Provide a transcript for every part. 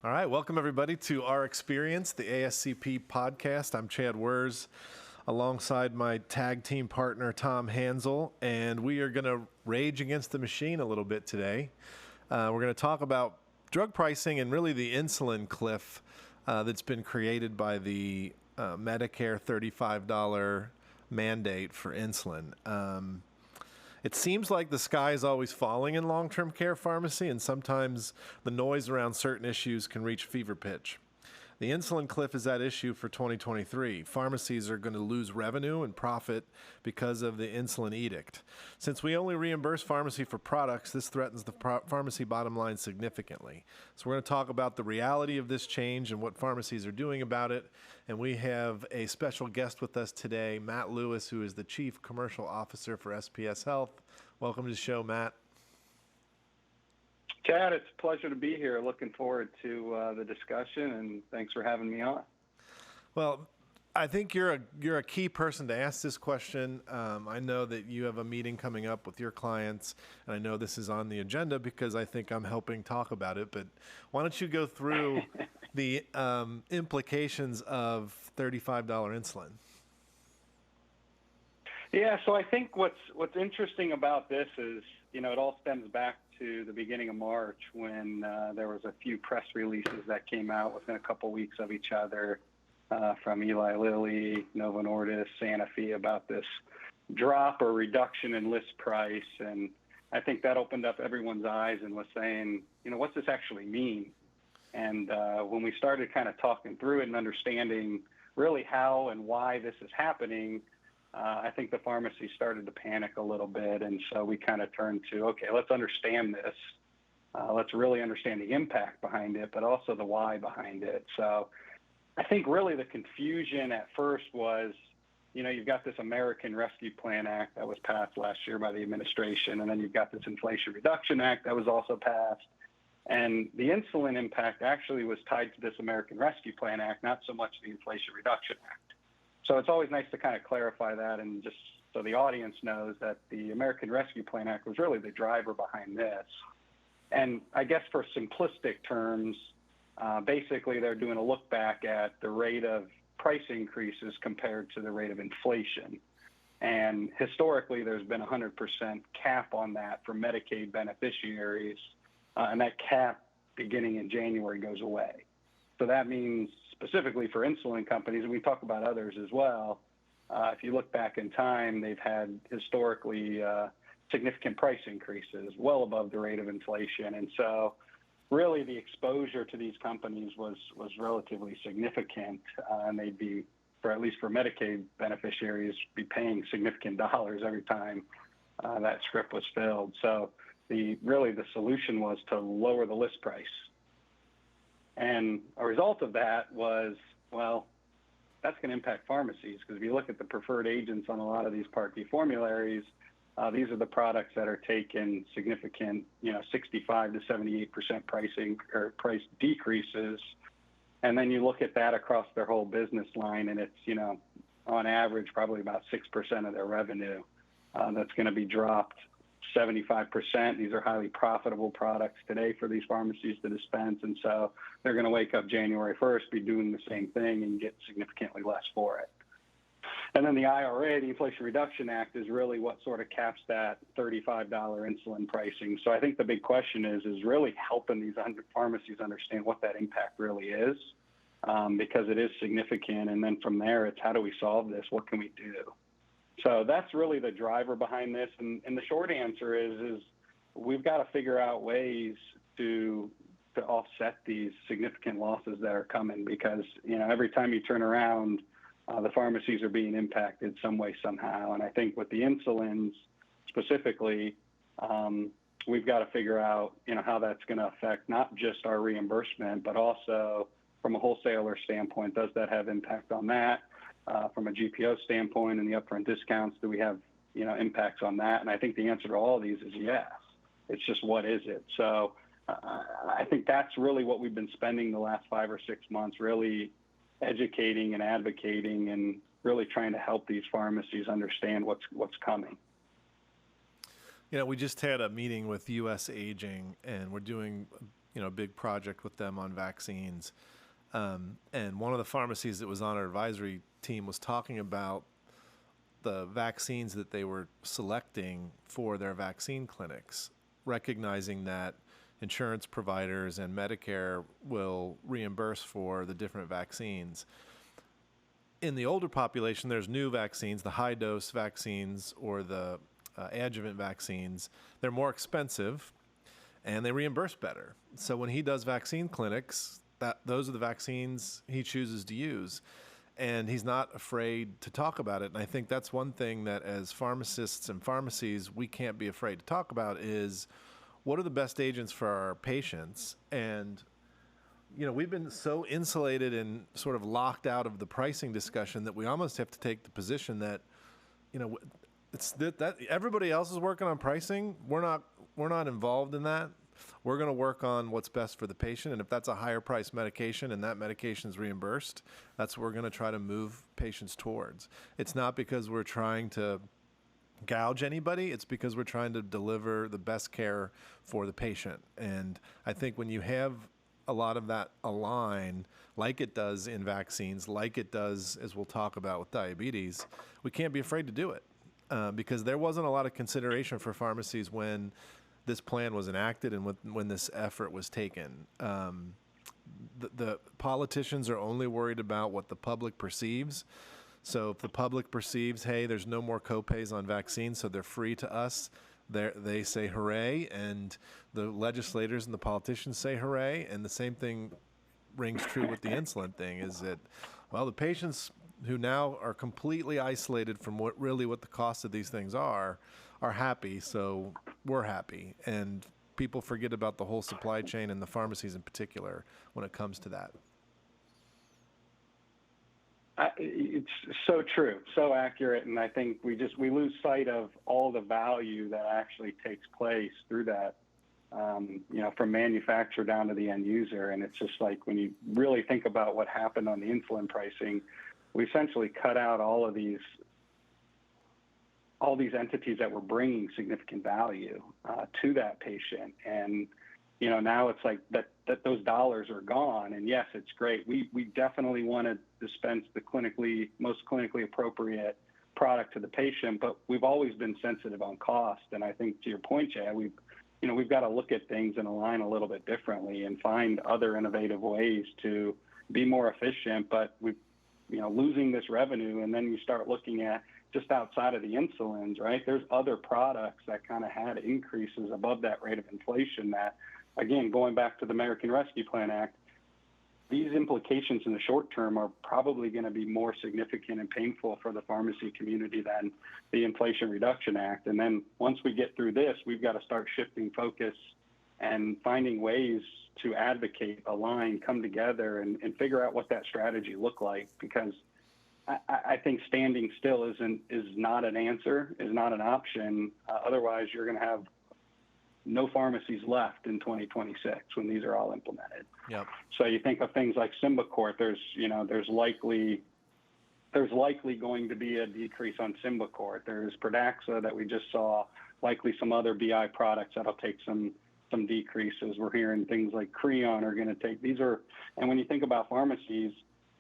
All right, welcome everybody to Our Experience, the ASCP podcast. I'm Chad Wers, alongside my tag team partner, Tom Hansel, and we are going to rage against the machine a little bit today. We're going to talk about drug pricing and really the insulin cliff that's been created by the Medicare $35 mandate for insulin. It seems like the sky is always falling in long-term care pharmacy, and sometimes the noise around certain issues can reach fever pitch. The insulin cliff is that issue for 2023. Pharmacies are going to lose revenue and profit because of the insulin edict. Since we only reimburse pharmacy for products, this threatens the pharmacy bottom line significantly. So we're going to talk about the reality of this change and what pharmacies are doing about it. And we have a special guest with us today, Matt Lewis, who is the Chief Commercial Officer for SPS Health. Welcome to the show, Matt. Chad, it's a pleasure to be here. Looking forward to the discussion, and thanks for having me on. Well, I think you're a key person to ask this question. I know that you have a meeting coming up with your clients, and I know this is on the agenda because I think I'm helping talk about it. But why don't you go through the implications of $35 insulin? Yeah, so I think what's interesting about this is, it all stems back to the beginning of March when there was a few press releases that came out within a couple weeks of each other from Eli Lilly, Novo Nordisk, Sanofi about this drop or reduction in list price. And I think that opened up everyone's eyes and was saying, what's this actually mean? And when we started kind of talking through it and understanding really how and why this is happening, I think the pharmacy started to panic a little bit. And so we kind of turned to, okay, let's understand this. Let's really understand the impact behind it, but also the why behind it. So I think really the confusion at first was, you've got this American Rescue Plan Act that was passed last year by the administration, and then you've got this Inflation Reduction Act that was also passed. And the insulin impact actually was tied to this American Rescue Plan Act, not so much the Inflation Reduction Act. So it's always nice to kind of clarify that, and just so the audience knows that the American Rescue Plan Act was really the driver behind this. And I guess for simplistic terms, basically they're doing a look back at the rate of price increases compared to the rate of inflation. And historically, there's been a 100% cap on that for Medicaid beneficiaries, and that cap beginning in January goes away. So that means specifically for insulin companies, and we talk about others as well, if you look back in time, they've had historically significant price increases, well above the rate of inflation. And so really the exposure to these companies was relatively significant, and they'd be, at least for Medicaid beneficiaries, be paying significant dollars every time that script was filled. So the solution was to lower the list price. And a result of that was, well, that's going to impact pharmacies, because if you look at the preferred agents on a lot of these Part D formularies, these are the products that are taking significant, 65 to 78% pricing or price decreases. And then you look at that across their whole business line, and it's, on average, probably about 6% of their revenue that's going to be dropped. 75%. These are highly profitable products today for these pharmacies to dispense. And so they're going to wake up January 1st, be doing the same thing and get significantly less for it. And then the IRA, the Inflation Reduction Act, is really what sort of caps that $35 insulin pricing. So I think the big question is really helping these pharmacies understand what that impact really is, because it is significant. And then from there, it's how do we solve this? What can we do? So that's really the driver behind this. And the short answer is we've got to figure out ways to offset these significant losses that are coming, because, every time you turn around, the pharmacies are being impacted some way, somehow. And I think with the insulins specifically, we've got to figure out, how that's going to affect not just our reimbursement, but also from a wholesaler standpoint, does that have impact on that? From a GPO standpoint and the upfront discounts, do we have, impacts on that? And I think the answer to all of these is yes. It's just, what is it? So I think that's really what we've been spending the last 5 or 6 months, really educating and advocating and really trying to help these pharmacies understand what's coming. We just had a meeting with U.S. Aging, and we're doing a big project with them on vaccines. And one of the pharmacies that was on our advisory team was talking about the vaccines that they were selecting for their vaccine clinics, recognizing that insurance providers and Medicare will reimburse for the different vaccines. In the older population, there's new vaccines, the high-dose vaccines or the adjuvant vaccines. They're more expensive, and they reimburse better. So when he does vaccine clinics, those are the vaccines he chooses to use. And he's not afraid to talk about it. And I think that's one thing that as pharmacists and pharmacies, we can't be afraid to talk about is what are the best agents for our patients? And, we've been so insulated and sort of locked out of the pricing discussion that we almost have to take the position that, it's that everybody else is working on pricing. We're not involved in that. We're going to work on what's best for the patient. And if that's a higher price medication and that medication is reimbursed, that's what we're going to try to move patients towards. It's not because we're trying to gouge anybody. It's because we're trying to deliver the best care for the patient. And I think when you have a lot of that align, like it does in vaccines, like it does, as we'll talk about with diabetes, we can't be afraid to do it because there wasn't a lot of consideration for pharmacies when this plan was enacted and when this effort was taken. The politicians are only worried about what the public perceives. So if the public perceives, hey, there's no more copays on vaccines, so they're free to us, they say hooray, and the legislators and the politicians say hooray, and the same thing rings true with the insulin thing, is that, well, the patients who now are completely isolated from what the cost of these things are happy, so we're happy. And people forget about the whole supply chain and the pharmacies in particular when it comes to that. It's so true, so accurate, and I think we lose sight of all the value that actually takes place through that, from manufacturer down to the end user. And it's just like when you really think about what happened on the insulin pricing, we essentially cut out all these entities that were bringing significant value to that patient. And now it's like that those dollars are gone. And yes, it's great. We definitely want to dispense the most clinically appropriate product to the patient, but we've always been sensitive on cost. And I think to your point, Chad, we've got to look at things and align a little bit differently and find other innovative ways to be more efficient. But losing this revenue, and then you start looking at just outside of the insulins, right? There's other products that kind of had increases above that rate of inflation that, again, going back to the American Rescue Plan Act, these implications in the short term are probably going to be more significant and painful for the pharmacy community than the Inflation Reduction Act. And then once we get through this, we've got to start shifting focus and finding ways to advocate, align, come together, and figure out what that strategy look like. Because I think standing still is not an answer, is not an option. Otherwise, you're going to have no pharmacies left in 2026 when these are all implemented. Yep. So you think of things like Symbicort. There's likely going to be a decrease on Symbicort. There's Pradaxa that we just saw. Likely some other BI products that'll take some decreases. We're hearing things like Creon are going to take. And when you think about pharmacies,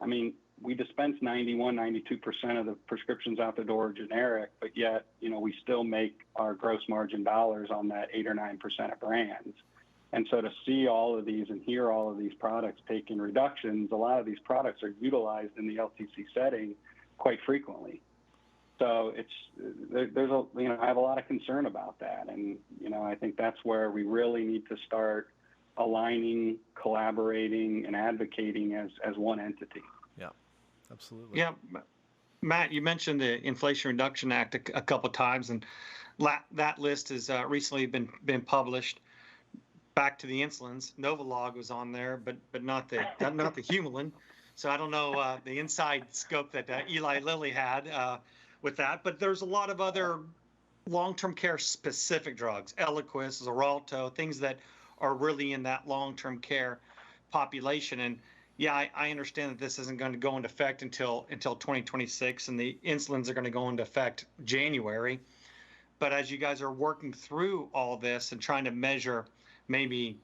I mean, we dispense 92% of the prescriptions out the door generic, but yet, we still make our gross margin dollars on that 8 or 9% of brands. And so to see all of these and hear all of these products taking reductions, a lot of these products are utilized in the LTC setting quite frequently. So I have a lot of concern about that. And, I think that's where we really need to start aligning, collaborating, and advocating as one entity. Yeah, absolutely. Yeah. Matt, you mentioned the Inflation Reduction Act a couple of times, and that list has recently been published. Back to the insulins, Novolog was on there, but not the Humulin. So I don't know the inside scope that Eli Lilly had with that. But there's a lot of other long-term care specific drugs, Eliquis, Xarelto, things that are really in that long-term care population. And yeah, I understand that this isn't going to go into effect until 2026, and the insulins are going to go into effect January. But as you guys are working through all this and trying to measure maybe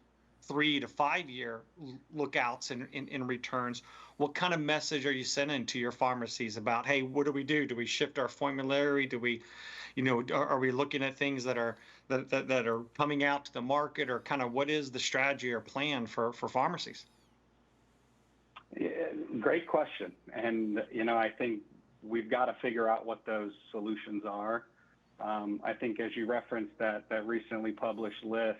3 to 5 year lookouts in returns, what kind of message are you sending to your pharmacies about, hey, what do we do? Do we shift our formulary? Do we, are we looking at things that are that are coming out to the market, or kind of what is the strategy or plan for pharmacies? Yeah, great question. And, I think we've got to figure out what those solutions are. I think as you referenced that recently published list,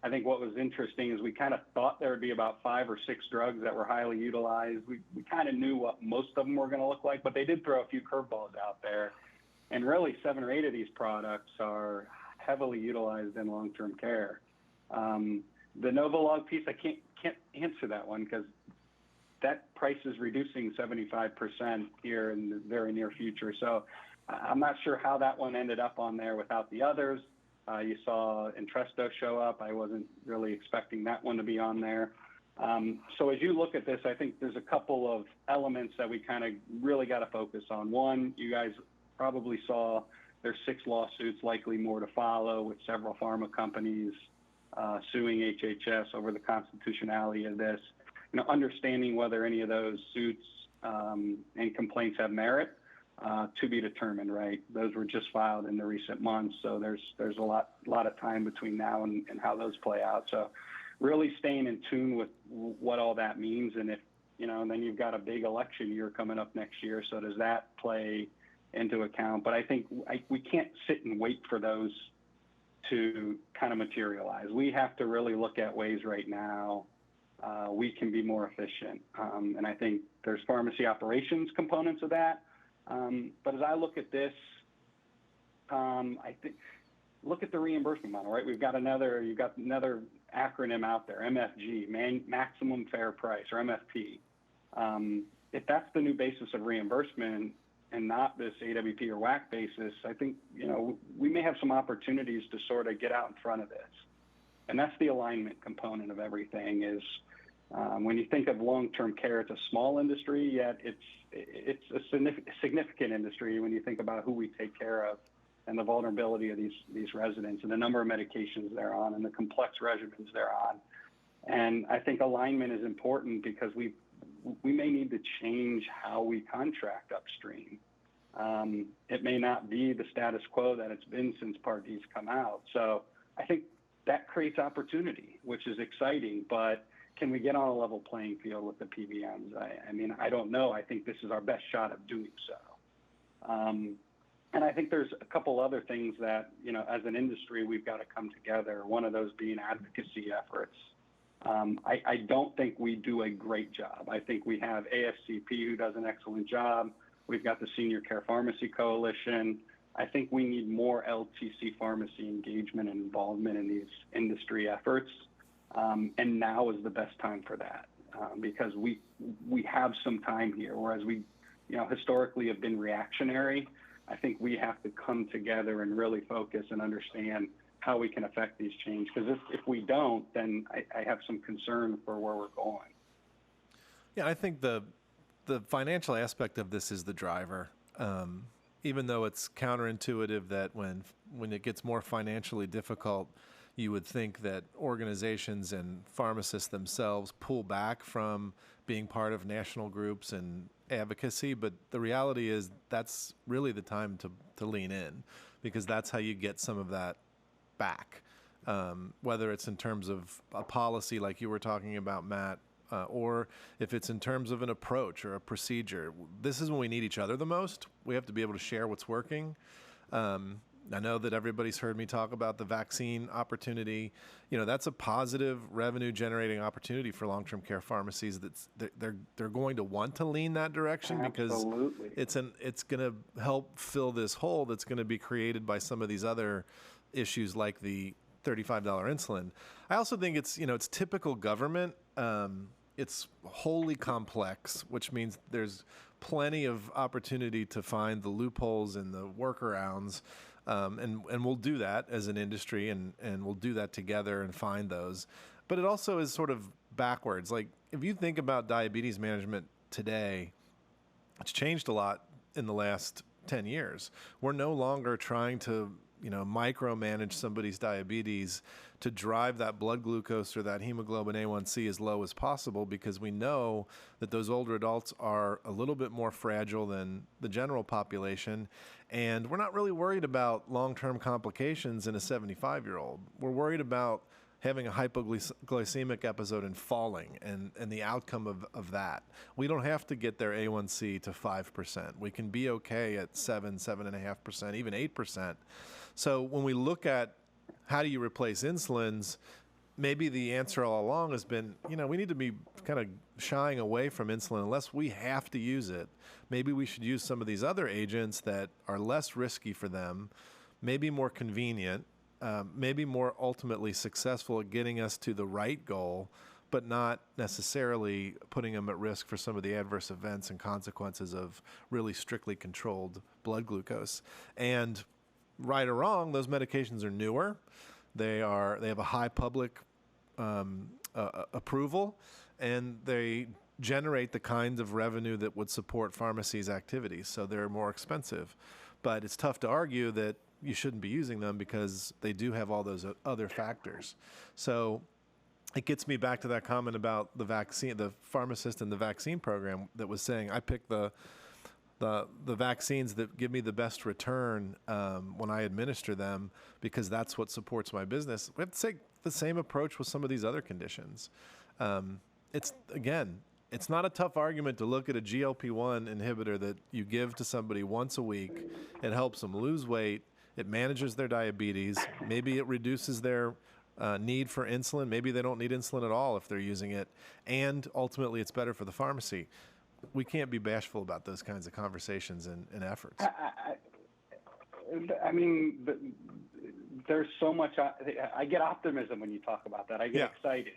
I think what was interesting is we kind of thought there would be about 5 or 6 drugs that were highly utilized. We kind of knew what most of them were going to look like, but they did throw a few curveballs out there. And really 7 or 8 of these products are heavily utilized in long-term care. The Novolog piece, I can't answer that one because that price is reducing 75% here in the very near future. So I'm not sure how that one ended up on there without the others. You saw Entresto show up. I wasn't really expecting that one to be on there. So as you look at this, I think there's a couple of elements that we kind of really got to focus on. One, you guys probably saw there's 6 lawsuits, likely more to follow, with several pharma companies suing HHS over the constitutionality of this. Understanding whether any of those suits and complaints have merit to be determined, right? Those were just filed in the recent months, so there's a lot of time between now and how those play out. So really staying in tune with what all that means, and if and then you've got a big election year coming up next year, so does that play into account? But I think we can't sit and wait for those to kind of materialize. We have to really look at ways right now we can be more efficient. And I think there's pharmacy operations components of that. But as I look at this, I think look at the reimbursement model, right? You've got another acronym out there, MFG, maximum fair price, or MFP. If that's the new basis of reimbursement and not this AWP or WAC basis, I think we may have some opportunities to sort of get out in front of this. And that's the alignment component of everything. Is when you think of long-term care, it's a small industry, yet it's a significant industry when you think about who we take care of and the vulnerability of these residents and the number of medications they're on and the complex regimens they're on. And I think alignment is important because we may need to change how we contract upstream. It may not be the status quo that it's been since Part D's come out. So I think that creates opportunity, which is exciting, but can we get on a level playing field with the PBMs? I mean, I don't know. I think this is our best shot of doing so. And I think there's a couple other things that, as an industry, we've got to come together, one of those being advocacy efforts. I don't think we do a great job. I think we have ASCP, who does an excellent job. We've got the Senior Care Pharmacy Coalition. I think we need more LTC pharmacy engagement and involvement in these industry efforts. And now is the best time for that because we have some time here, whereas we historically have been reactionary. I think we have to come together and really focus and understand how we can affect these changes. Because if we don't, then I have some concern for where we're going. Yeah, I think the financial aspect of this is the driver. Even though it's counterintuitive that when it gets more financially difficult, you would think that organizations and pharmacists themselves pull back from being part of national groups and advocacy. But the reality is that's really the time to lean in, because that's how you get some of that back, whether it's in terms of a policy like you were talking about, Matt, or if it's in terms of an approach or a procedure. This is when we need each other the most. We have to be able to share what's working. I know that everybody's heard me talk about the vaccine opportunity. That's a positive revenue generating opportunity for long-term care pharmacies. They're going to want to lean that direction. Absolutely. Because it's going to help fill this hole that's going to be created by some of these other issues like the $35 insulin. I also think it's typical government. It's wholly complex, which means there's plenty of opportunity to find the loopholes and the workarounds. And we'll do that as an industry, and we'll do that together and find those. But it also is sort of backwards. Like, if you think about diabetes management today, it's changed a lot in the last 10 years. We're no longer trying to micromanage somebody's diabetes to drive that blood glucose or that hemoglobin A1C as low as possible, because we know that those older adults are a little bit more fragile than the general population. And we're not really worried about long-term complications in a 75-year-old. We're worried about having a hypoglycemic episode and falling and the outcome of that. We don't have to get their A1C to 5%. We can be okay at 7.5%, even 8%. So when we look at how do you replace insulins, maybe the answer all along has been, we need to be kind of shying away from insulin unless we have to use it. Maybe we should use some of these other agents that are less risky for them, maybe more convenient, maybe more ultimately successful at getting us to the right goal, but not necessarily putting them at risk for some of the adverse events and consequences of really strictly controlled blood glucose. And right or wrong, those medications are newer. They have a high public approval, and they generate the kinds of revenue that would support pharmacies' activities. So they're more expensive. But it's tough to argue that you shouldn't be using them because they do have all those other factors. So it gets me back to that comment about the vaccine, the pharmacist in the vaccine program that was saying, I pick the vaccines that give me the best return when I administer them, because that's what supports my business. We have to take the same approach with some of these other conditions. It's not a tough argument to look at a GLP-1 inhibitor that you give to somebody once a week. It helps them lose weight. It manages their diabetes. Maybe it reduces their need for insulin. Maybe they don't need insulin at all if they're using it. And ultimately, it's better for the pharmacy. We can't be bashful about those kinds of conversations and efforts. I mean, there's so much. I get optimism when you talk about that. I get excited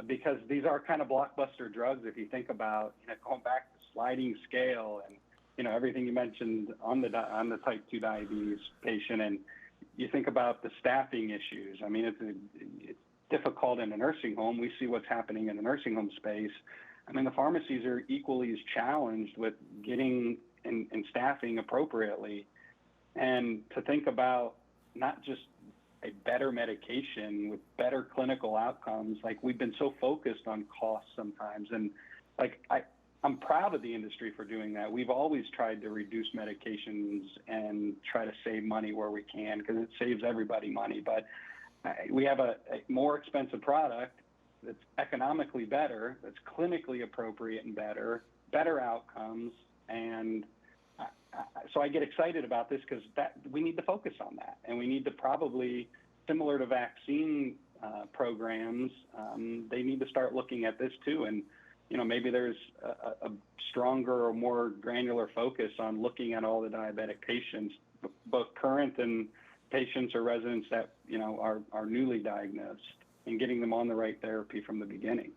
because these are kind of blockbuster drugs. If you think about going back to sliding scale and everything you mentioned on the type 2 diabetes patient, and you think about the staffing issues. I mean, it's difficult in a nursing home. We see what's happening in the nursing home space. I mean, the pharmacies are equally as challenged with getting and staffing appropriately. And to think about not just a better medication with better clinical outcomes, like we've been so focused on costs sometimes. And I'm proud of the industry for doing that. We've always tried to reduce medications and try to save money where we can, because it saves everybody money. But we have a more expensive product that's economically better, that's clinically appropriate and better outcomes. And so I get excited about this because we need to focus on that. And we need to probably, similar to vaccine programs, they need to start looking at this too. And maybe there's a stronger or more granular focus on looking at all the diabetic patients, both current and patients or residents that, are newly diagnosed, and getting them on the right therapy from the beginning.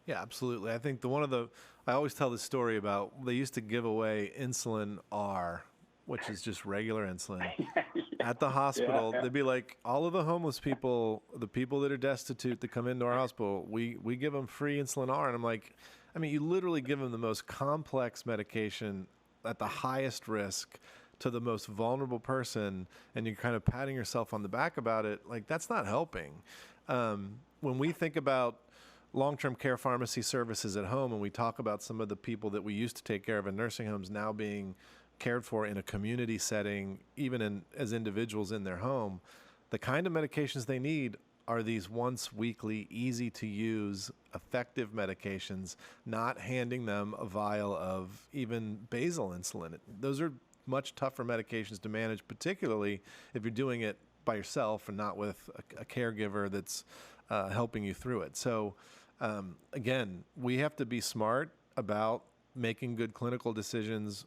Yeah, absolutely. I think I always tell this story about, they used to give away insulin R, which is just regular insulin. At the hospital. They'd be like, all of the homeless people, the people that are destitute that come into our hospital, we give them free insulin R. And I'm like, you literally give them the most complex medication at the highest risk to the most vulnerable person, and you're kind of patting yourself on the back about it. Like, that's not helping. When we think about long-term care pharmacy services at home, and we talk about some of the people that we used to take care of in nursing homes now being cared for in a community setting, even as individuals in their home, the kind of medications they need are these once weekly, easy to use, effective medications, not handing them a vial of even basal insulin. Those are much tougher medications to manage, particularly if you're doing it by yourself and not with a caregiver that's helping you through it. So again, we have to be smart about making good clinical decisions,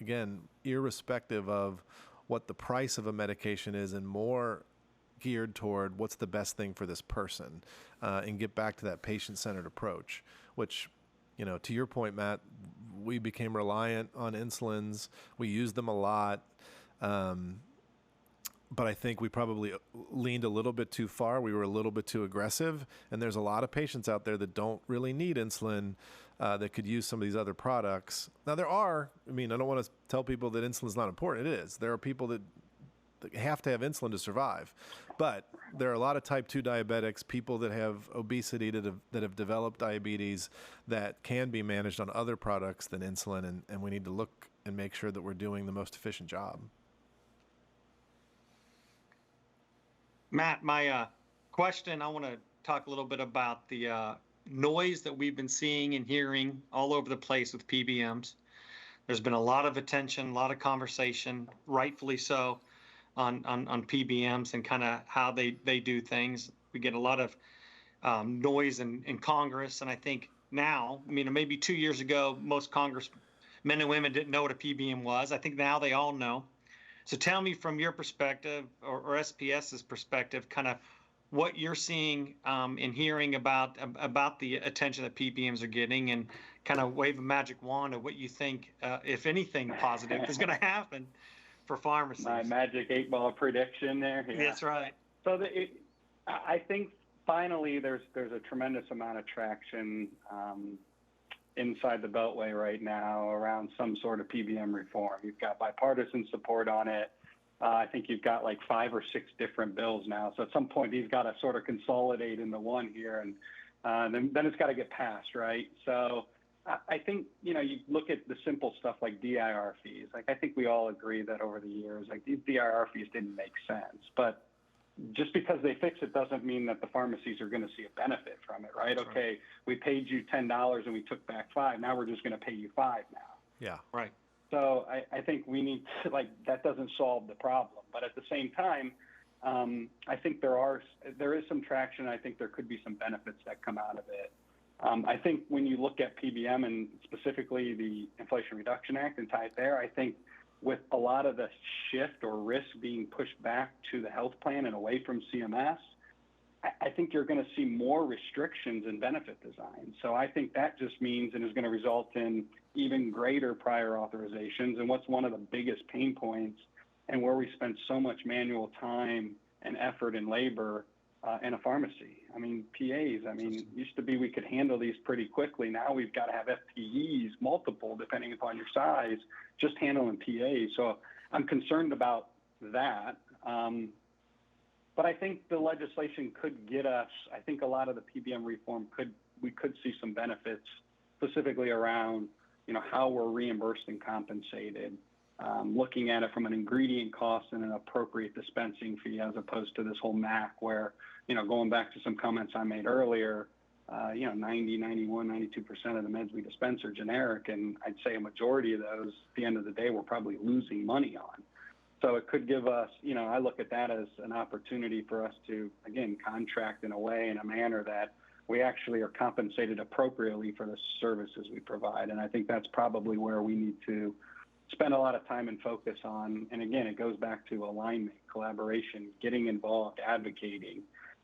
again, irrespective of what the price of a medication is, and more geared toward what's the best thing for this person, and get back to that patient-centered approach, which, to your point, Matt, we became reliant on insulins. We used them a lot. But I think we probably leaned a little bit too far. We were a little bit too aggressive. And there's a lot of patients out there that don't really need insulin, that could use some of these other products. Now, I don't want to tell people that insulin is not important. It is. There are people that they have to have insulin to survive. But there are a lot of type 2 diabetics, people that have obesity that have developed diabetes that can be managed on other products than insulin, and we need to look and make sure that we're doing the most efficient job. Matt, my question, I want to talk a little bit about the noise that we've been seeing and hearing all over the place with PBMs. There's been a lot of attention, a lot of conversation, rightfully so, on PBMs and kind of how they do things. We get a lot of noise in Congress, and I think now, maybe 2 years ago, most congressmen and women didn't know what a PBM was. I think now they all know. So tell me from your perspective, or SPS's perspective, kind of what you're seeing and hearing about the attention that PBMs are getting, and kind of wave a magic wand of what you think, if anything positive, is going to happen for pharmacies. My magic 8-ball prediction there. Yeah. That's right. So I think finally there's a tremendous amount of traction inside the Beltway right now around some sort of PBM reform. You've got bipartisan support on it. I think you've got like 5 or 6 different bills now. So at some point, these got to sort of consolidate into one here, and then it's got to get passed, right? So I think, you look at the simple stuff like DIR fees. Like, I think we all agree that over the years, like, these DIR fees didn't make sense. But just because they fix it doesn't mean that the pharmacies are going to see a benefit from it, right? That's okay, right. We paid you $10 and we took back $5. Now we're just going to pay you $5 now. Yeah. Right. So I think we need to, that doesn't solve the problem. But at the same time, I think there is some traction. I think there could be some benefits that come out of it. I think when you look at PBM and specifically the Inflation Reduction Act and tie it there, I think with a lot of the shift or risk being pushed back to the health plan and away from CMS, I think you're going to see more restrictions in benefit design. So I think that just means and is going to result in even greater prior authorizations. And what's one of the biggest pain points, and where we spend so much manual time and effort and labor in a pharmacy. PAs, used to be we could handle these pretty quickly. Now we've got to have FTEs, multiple, depending upon your size, just handling PAs. So I'm concerned about that. But I think the legislation could get us, I think a lot of the PBM reform we could see some benefits specifically around, how we're reimbursed and compensated, looking at it from an ingredient cost and an appropriate dispensing fee, as opposed to this whole MAC where, going back to some comments I made earlier, 90, 91, 92% of the meds we dispense are generic. And I'd say a majority of those, at the end of the day, we're probably losing money on. So it could give us, I look at that as an opportunity for us to, again, contract in a way, in a manner that we actually are compensated appropriately for the services we provide. And I think that's probably where we need to spend a lot of time and focus on. And again, it goes back to alignment, collaboration, getting involved, advocating.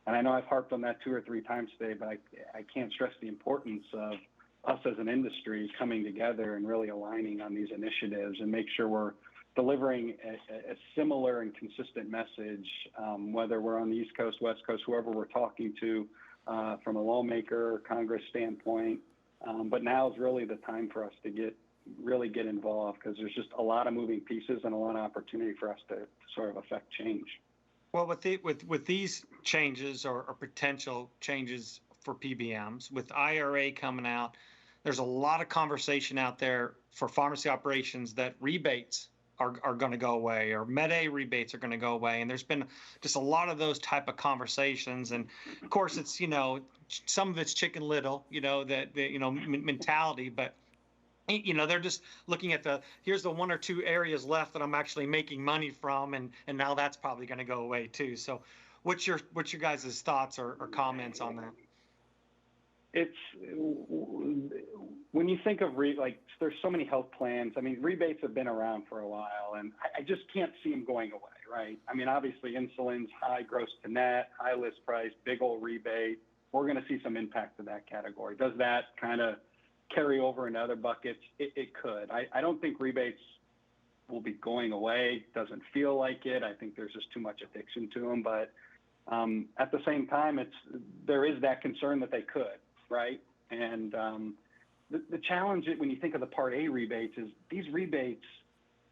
And I know I've harped on that 2 or 3 times today, but I can't stress the importance of us as an industry coming together and really aligning on these initiatives and make sure we're delivering a similar and consistent message, whether we're on the East Coast, West Coast, whoever we're talking to, from a lawmaker, Congress standpoint. But now is really the time for us to really get involved, because there's just a lot of moving pieces and a lot of opportunity for us to sort of affect change. Well, with these changes or potential changes for PBMs, with IRA coming out, there's a lot of conversation out there for pharmacy operations that rebates are going to go away, or Med A rebates are going to go away. And there's been just a lot of those type of conversations. And of course, it's, some of it's Chicken Little, mentality, but they're just looking at here's the 1 or 2 areas left that I'm actually making money from. And now that's probably going to go away too. So what's your guys' thoughts or comments on that? It's when you think of there's so many health plans. Rebates have been around for a while, and I just can't see them going away, right? Obviously, insulin's high gross to net, high list price, big old rebate. We're going to see some impact to that category. Does that kind of carry over into other buckets? It could. I don't think rebates will be going away. Doesn't feel like it. I think there's just too much addiction to them. But at the same time, there is that concern that they could. Right. And the challenge when you think of the Part A rebates is these rebates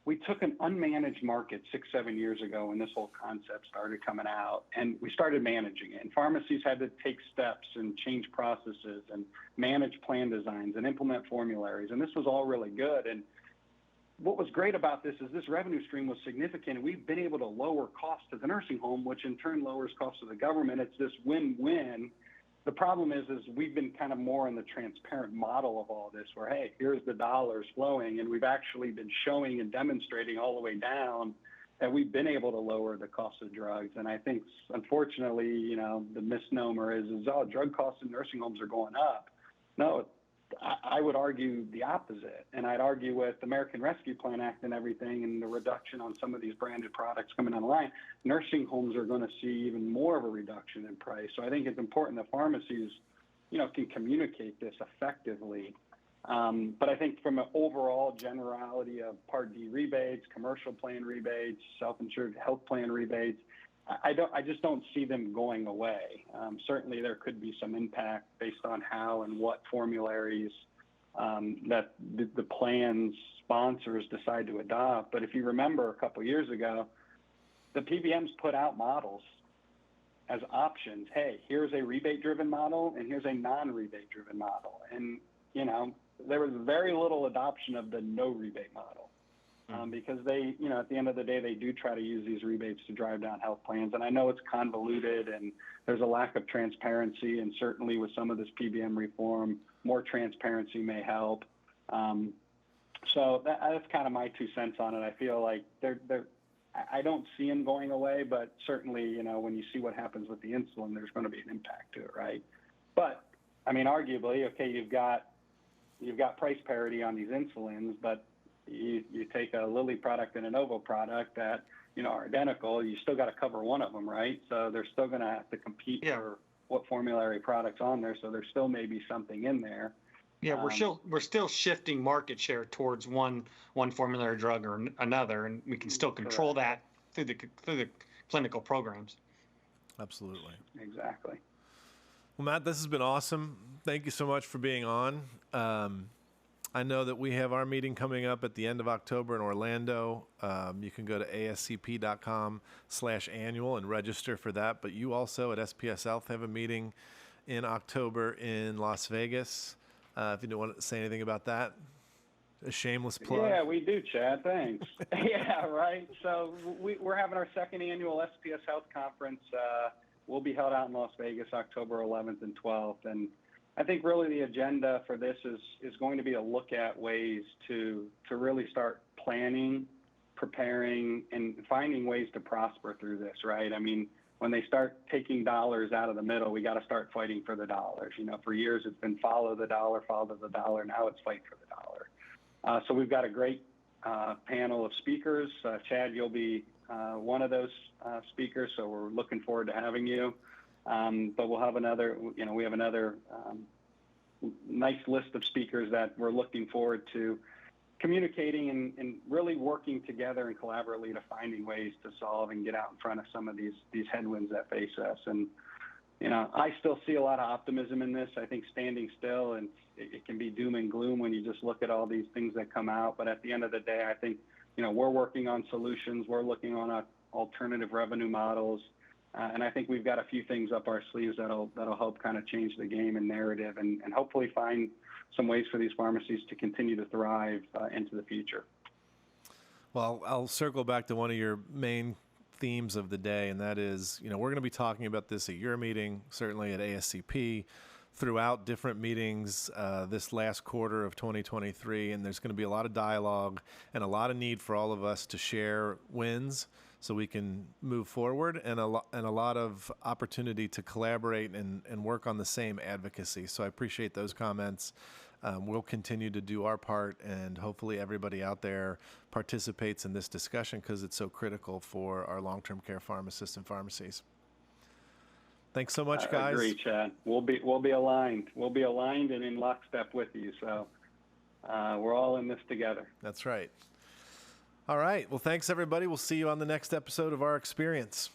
we took an unmanaged market 6-7 years ago when this whole concept started coming out, and we started managing it. And pharmacies had to take steps and change processes and manage plan designs and implement formularies. And this was all really good. And what was great about this is this revenue stream was significant. And we've been able to lower costs to the nursing home, which in turn lowers costs to the government. It's this win-win. The problem is we've been kind of more in the transparent model of all this where, hey, here's the dollars flowing. And we've actually been showing and demonstrating all the way down that we've been able to lower the cost of drugs. And I think, unfortunately, you know, the misnomer is oh, drug costs in nursing homes are going up. No, I would argue the opposite. And I'd argue with the American Rescue Plan Act and everything and the reduction on some of these branded products coming online, nursing homes are going to see even more of a reduction in price. So I think it's important that pharmacies, you know, can communicate this effectively. But I think from an overall generality of Part D rebates, commercial plan rebates, self-insured health plan rebates, I just don't see them going away. Certainly there could be some impact based on how and what formularies that the plan's sponsors decide to adopt. But if you remember a couple of years ago, the PBMs put out models as options. Hey, here's a rebate-driven model and here's a non-rebate-driven model. And, you know, there was very little adoption of the no rebate model. Because they, you know, at the end of the day, they do try to use these rebates to drive down health plans. And I know it's convoluted and there's a lack of transparency. And certainly with some of this PBM reform, more transparency may help. So that's kind of my 2 cents on it. I feel like I don't see them going away, but certainly, you know, when you see what happens with the insulin, there's going to be an impact to it, right? But I mean, arguably, okay, you've got price parity on these insulins, but you take a Lilly product and a Novo product that, you know, are identical, you still got to cover one of them, right? So they're still going to have to compete for what formulary product's on there. So there still may be something in there. Yeah, we're still shifting market share towards one formulary drug or another, and we can still control that through the clinical programs. Absolutely. Exactly. Well, Matt, this has been awesome. Thank you so much for being on. I know that we have our meeting coming up at the end of October in Orlando. You can go to ascp.com/annual and register for that. But you also at SPS Health have a meeting in October in Las Vegas. If you don't want to say anything about that, a shameless plug. Yeah, we do, Chad. Thanks. Yeah, right. So we're having our second annual SPS Health Conference. We'll be held out in Las Vegas October 11th and 12th. And I think really the agenda for this is going to be a look at ways to really start planning, preparing, and finding ways to prosper through this, right? I mean, when they start taking dollars out of the middle, we got to start fighting for the dollars. You know, for years it's been follow the dollar. Now it's fight for the dollar. So we've got a great panel of speakers. Chad, you'll be one of those speakers, so we're looking forward to having you. But we'll have another, you know, we have another nice list of speakers that we're looking forward to communicating and really working together and collaboratively to finding ways to solve and get out in front of some of these headwinds that face us. And, you know, I still see a lot of optimism in this. I think standing still, and it can be doom and gloom when you just look at all these things that come out. But at the end of the day, I think, you know, we're working on solutions. We're looking on alternative revenue models. And I think we've got a few things up our sleeves that'll help kind of change the game and narrative and hopefully find some ways for these pharmacies to continue to thrive into the future. Well, I'll circle back to one of your main themes of the day, and that is, you know, we're going to be talking about this at your meeting, certainly at ASCP, throughout different meetings this last quarter of 2023, and there's going to be a lot of dialogue and a lot of need for all of us to share wins so we can move forward, and a lot of opportunity to collaborate and work on the same advocacy. So I appreciate those comments. We'll continue to do our part, and hopefully everybody out there participates in this discussion because it's so critical for our long-term care pharmacists and pharmacies. Thanks so much, guys. I agree, Chad. We'll be aligned. We'll be aligned and in lockstep with you. So we're all in this together. That's right. All right. Well, thanks, everybody. We'll see you on the next episode of Our Experience.